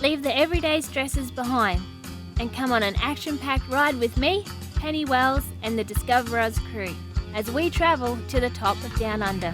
Leave the everyday stresses behind and come on an action-packed ride with me, Penny Wells, and the Discoverers crew as we travel to the top of Down Under.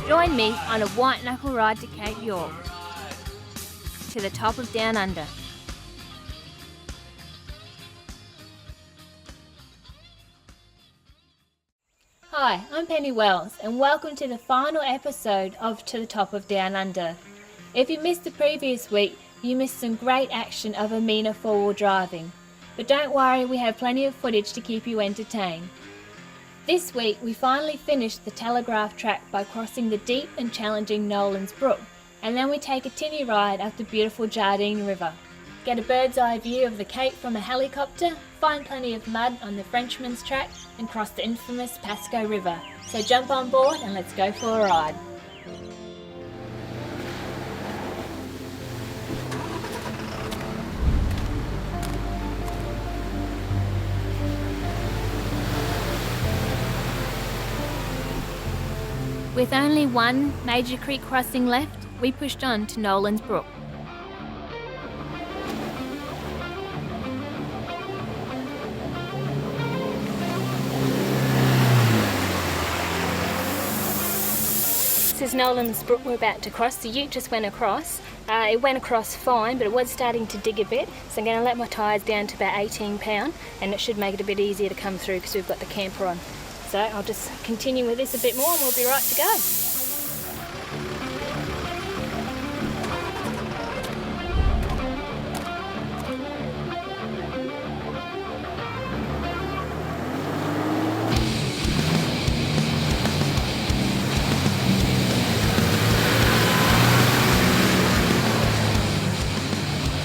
Join me on a white-knuckle ride to Cape York, to the top of Down Under. Hi, I'm Penny Wells, and welcome to the final episode of To the Top of Down Under. If you missed the previous week, you missed some great action of Amina four-wheel driving. But don't worry, we have plenty of footage to keep you entertained. This week we finally finished the telegraph track by crossing the deep and challenging Nolan's Brook, and then we take a tinny ride up the beautiful Jardine River. Get a bird's eye view of the Cape from a helicopter, find plenty of mud on the Frenchman's track, and cross the infamous Pascoe River. So jump on board and let's go for a ride. With only one major creek crossing left, we pushed on to Nolan's Brook. This is Nolan's Brook we're about to cross. The ute just went across. It went across fine, but it was starting to dig a bit, so I'm going to let my tyres down to about 18 pound, and it should make it a bit easier to come through because we've got the camper on. So I'll just continue with this a bit more and we'll be right to go.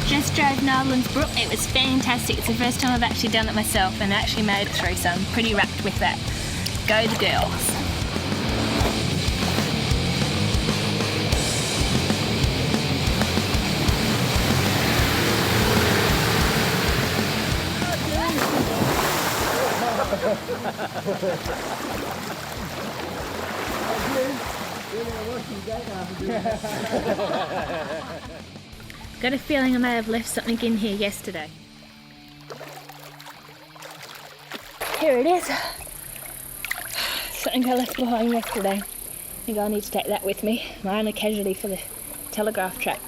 Just drove Nolan's Brook. It was fantastic. It's the first time I've actually done it myself and actually made it through, so I'm pretty rapt with that. Go the girls. Got a feeling I may have left something in here yesterday. Here it is. Something I left behind yesterday. I think I need to take that with me. My only casualty for the telegraph track.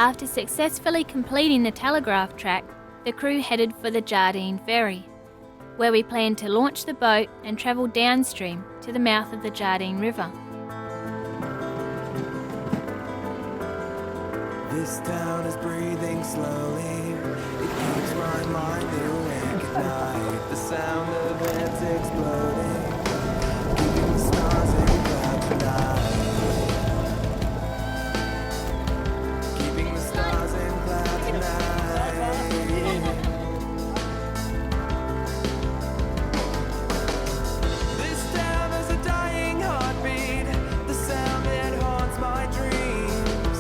After successfully completing the telegraph track, the crew headed for the Jardine ferry, where we planned to launch the boat and travel downstream to the mouth of the Jardine River. This town is breathing slowly. It keeps my mind awake at night. The sound of ants exploding, keeping the stars in cloud tonight. Keeping the stars in cloud tonight. This town is a dying heartbeat. The sound that haunts my dreams.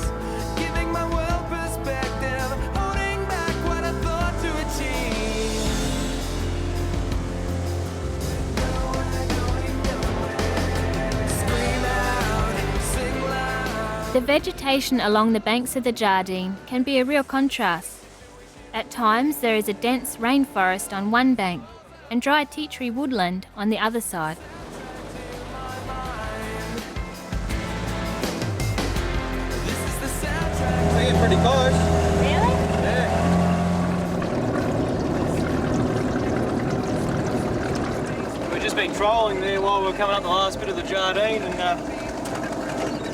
Giving my world perspective, holding back what I thought to achieve. Scream out, sing loud. The vegetation along the banks of the Jardine can be a real contrast, At times there is a dense rainforest on one bank and dry tea tree woodland on the other side. They get pretty close. Really? Yeah. We've just been trolling there while we were coming up the last bit of the Jardine, and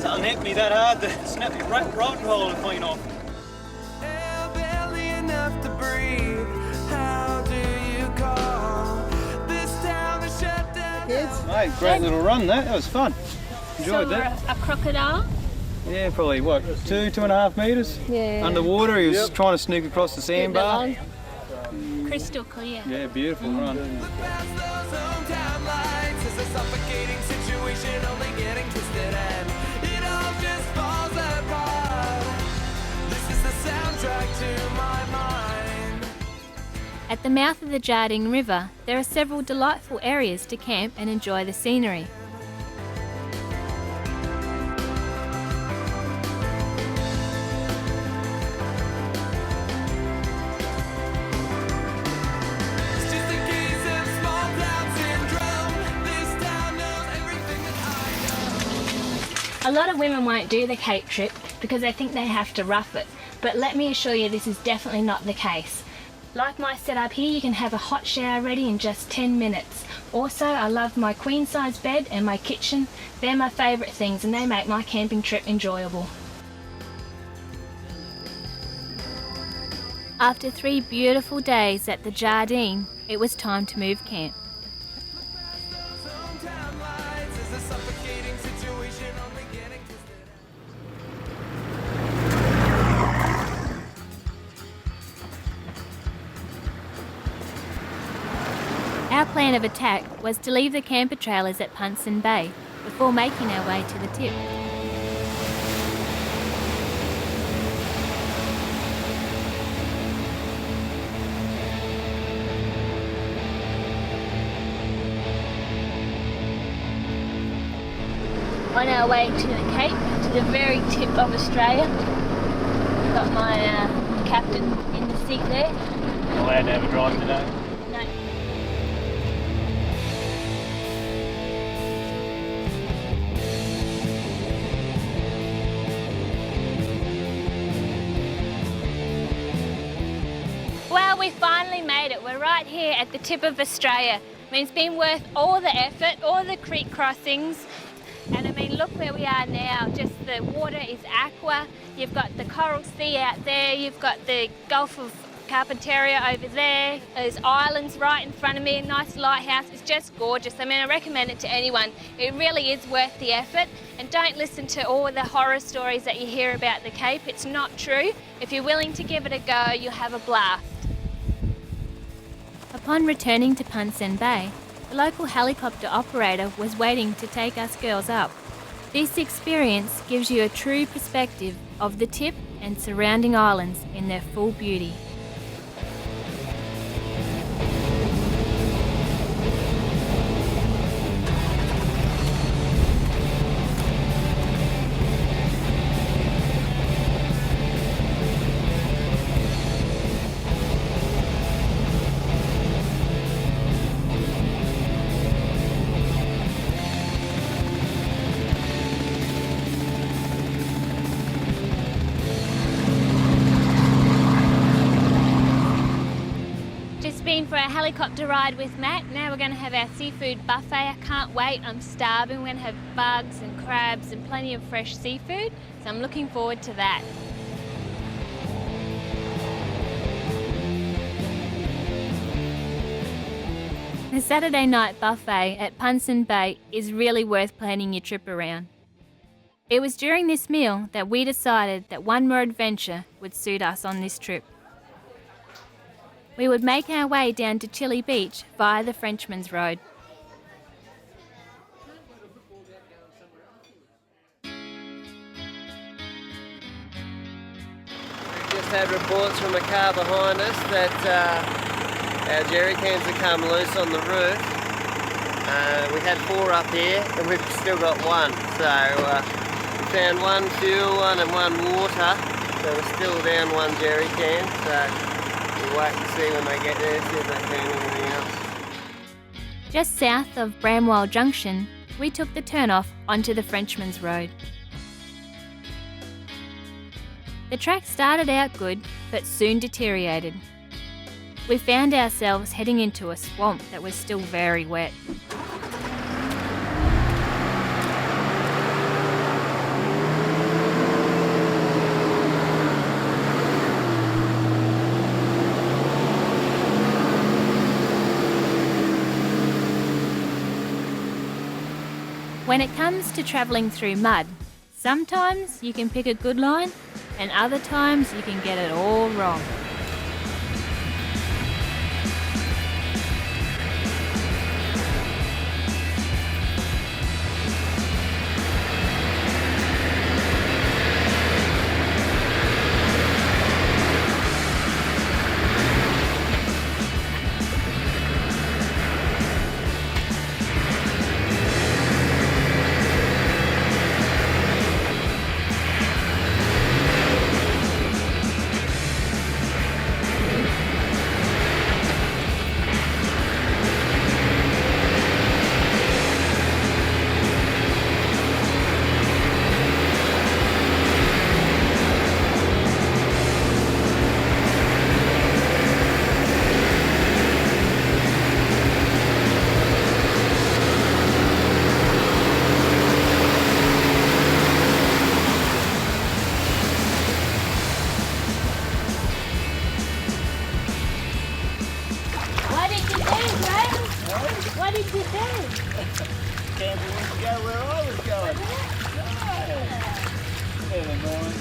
something hit me that hard that snapped me right hole to clean off. Air barely enough to breathe. How do you call this town to shut down? Mate, great little run that was fun. Enjoyed that. A crocodile? Yeah, probably what, 2.5 metres? Yeah. Underwater, he was trying to sneak across the sandbar. Crystal clear. Yeah, beautiful run. Look past those hometown lights. It's a suffocating situation, only getting twisted, and it all just falls apart. This is the soundtrack to my mind. At the mouth of the Jardine River, there are several delightful areas to camp and enjoy the scenery. It's just a case of small town syndrome. This town knows everything that I know. A lot of women won't do the Cape trip because they think they have to rough it, but let me assure you this is definitely not the case. Like my setup here, you can have a hot shower ready in just 10 minutes. Also, I love my queen size bed and my kitchen. They're my favourite things and they make my camping trip enjoyable. After 3 beautiful days at the Jardine, it was time to move camp. Hometown lights is a suffocating situation, only getting twisted. Our plan of attack was to leave the camper trailers at Punson Bay before making our way to the tip. On our way to the Cape, to the very tip of Australia. Got my captain in the seat there. Allowed to have a drive today. No. Well, we finally made it. We're right here at the tip of Australia. I mean, it's been worth all the effort, all the creek crossings. And I mean, look where we are now. Just the water is aqua. You've got the Coral Sea out there. You've got the Gulf of Carpentaria over there. There's islands right in front of me, a nice lighthouse. It's just gorgeous. I mean, I recommend it to anyone. It really is worth the effort. And don't listen to all the horror stories that you hear about the Cape. It's not true. If you're willing to give it a go, you'll have a blast. Upon returning to Punson Bay, the local helicopter operator was waiting to take us girls up. This experience gives you a true perspective of the tip and surrounding islands in their full beauty. Been for a helicopter ride with Matt. Now we're going to have our seafood buffet. I can't wait. I'm starving. We're going to have bugs and crabs and plenty of fresh seafood. So I'm looking forward to that. The Saturday night buffet at Punson Bay is really worth planning your trip around. It was during this meal that we decided that one more adventure would suit us on this trip. We would make our way down to Chilli Beach via the Frenchman's Road. We just had reports from a car behind us that our jerry cans had come loose on the roof. We had 4 up here and we've still got 1. So we found 1 fuel one and 1 water. So we're still down 1 jerry can. So We'll wait and see when they get there, see if they found anything else. Just south of Bramwell Junction, we took the turn-off onto the Frenchman's Road. The track started out good, but soon deteriorated. We found ourselves heading into a swamp that was still very wet. When it comes to travelling through mud, sometimes you can pick a good line and other times you can get it all wrong. What did you do? Camping went to go where I was going. Never mind.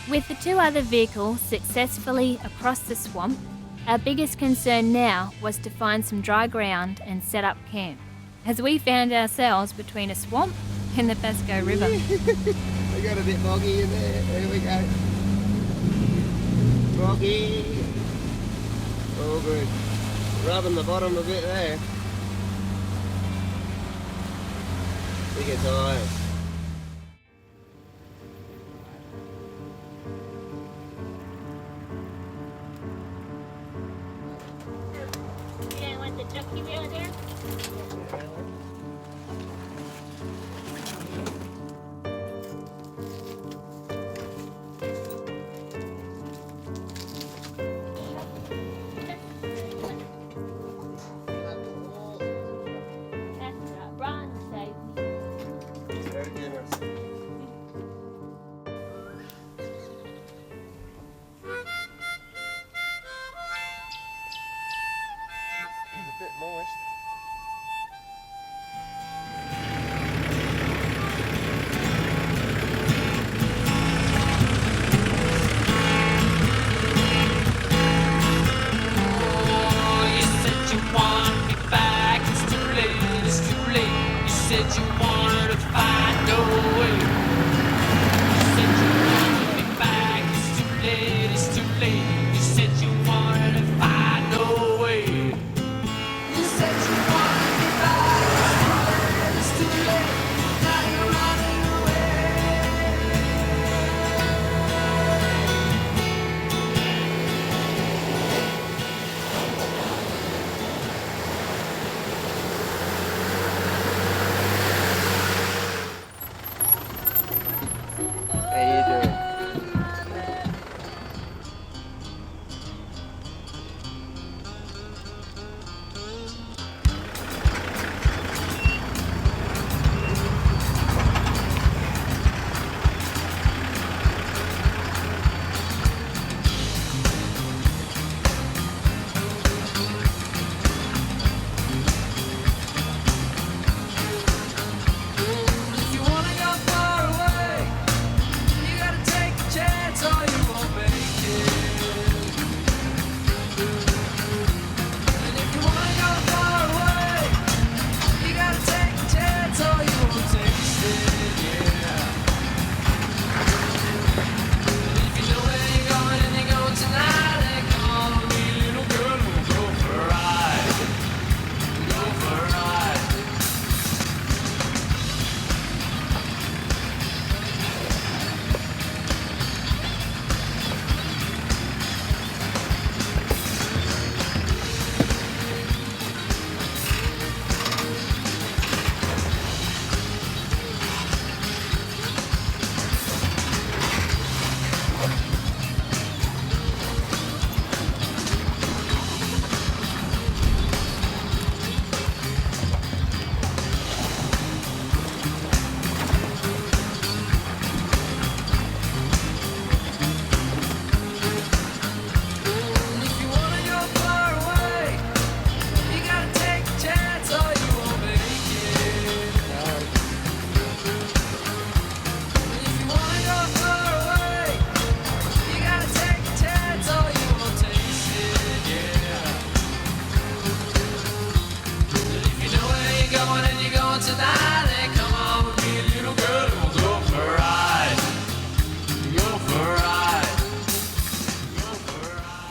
With the two other vehicles successfully across the swamp, our biggest concern now was to find some dry ground and set up camp, as we found ourselves between a swamp and the Pascoe River. We got a bit boggy in there. There we go. Boggy. All good. Rubbing the bottom a bit there. Big as eyes. The jockey wheel there? That's right, Brian saved me. Very generous. It's a bit moist.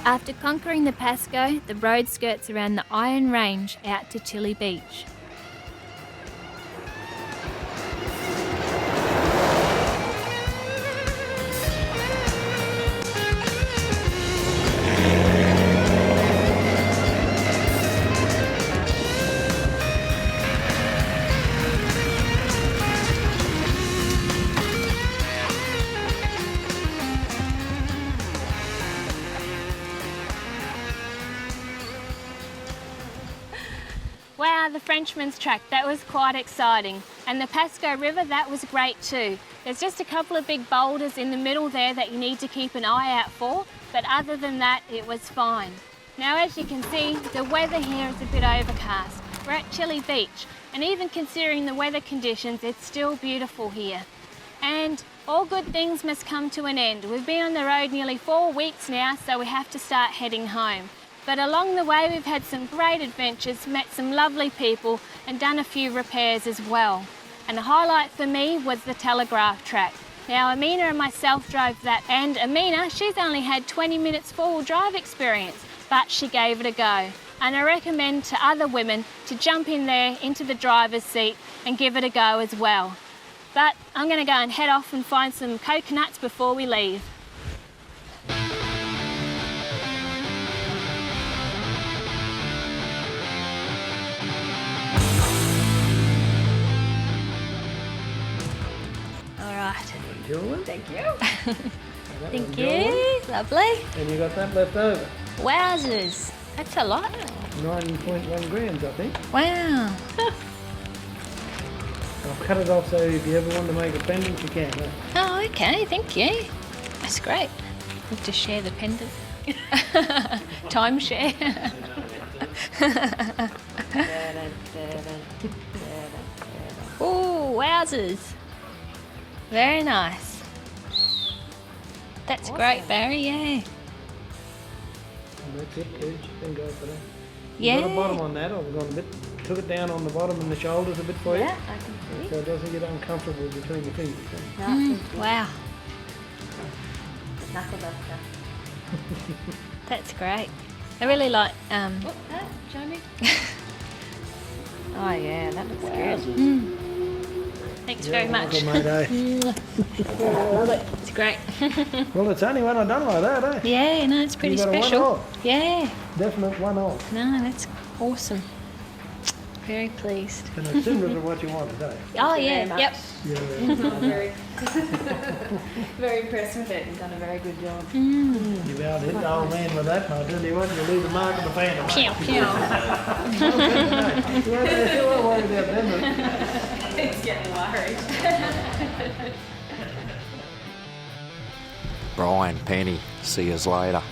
After conquering the Pascoe, the road skirts around the Iron Range out to Chilli Beach. Wow, the Frenchman's track, that was quite exciting. And the Pascoe River, that was great too. There's just a couple of big boulders in the middle there that you need to keep an eye out for, but other than that, it was fine. Now, as you can see, the weather here is a bit overcast. We're at Chilli Beach, and even considering the weather conditions, it's still beautiful here. And all good things must come to an end. We've been on the road nearly 4 weeks now, so we have to start heading home. But along the way, we've had some great adventures, met some lovely people, and done a few repairs as well. And the highlight for me was the telegraph track. Now, Amina and myself drove that, and Amina, she's only had 20 minutes four-wheel drive experience, but she gave it a go. And I recommend to other women to jump in there into the driver's seat and give it a go as well. But I'm going to go and head off and find some coconuts before we leave. Thank you. Thank you. Lovely. And you got that left over. Wowzers. That's a lot. 9.1 grams, I think. Wow. I'll cut it off so if you ever want to make a pendant, you can. Oh, okay. Thank you. That's great. We'll just share the pendant. Timeshare. Oh, wowzers. Very nice. That's awesome. Great, Barry, yeah. And that's it, Pooch. Then go for that. Yeah. You got a bottom on that. I've gone a bit, took it down on the bottom and the shoulders a bit for you. Yeah, I can see. So it doesn't get uncomfortable between your fingers. Wow. Knuckle duster. That's great. I really like Show me. Oh yeah, that looks good. Thanks very much. Mate, eh? It's great. Well, it's only one I've done like that, eh? Yeah, no, it's pretty You got a special. one-off. Yeah. Definite one-off. No, that's awesome. Very pleased. And it's similar to what you wanted, eh? Oh yeah, very yep. Yeah. very, very impressed with it. You've done a very good job. You've out hit the old man with that, and I'll tell you what, you'll leave the mark of the fan. Pew, pew. You won't worry about them. It's getting worried. Brian, Penny, see yous later.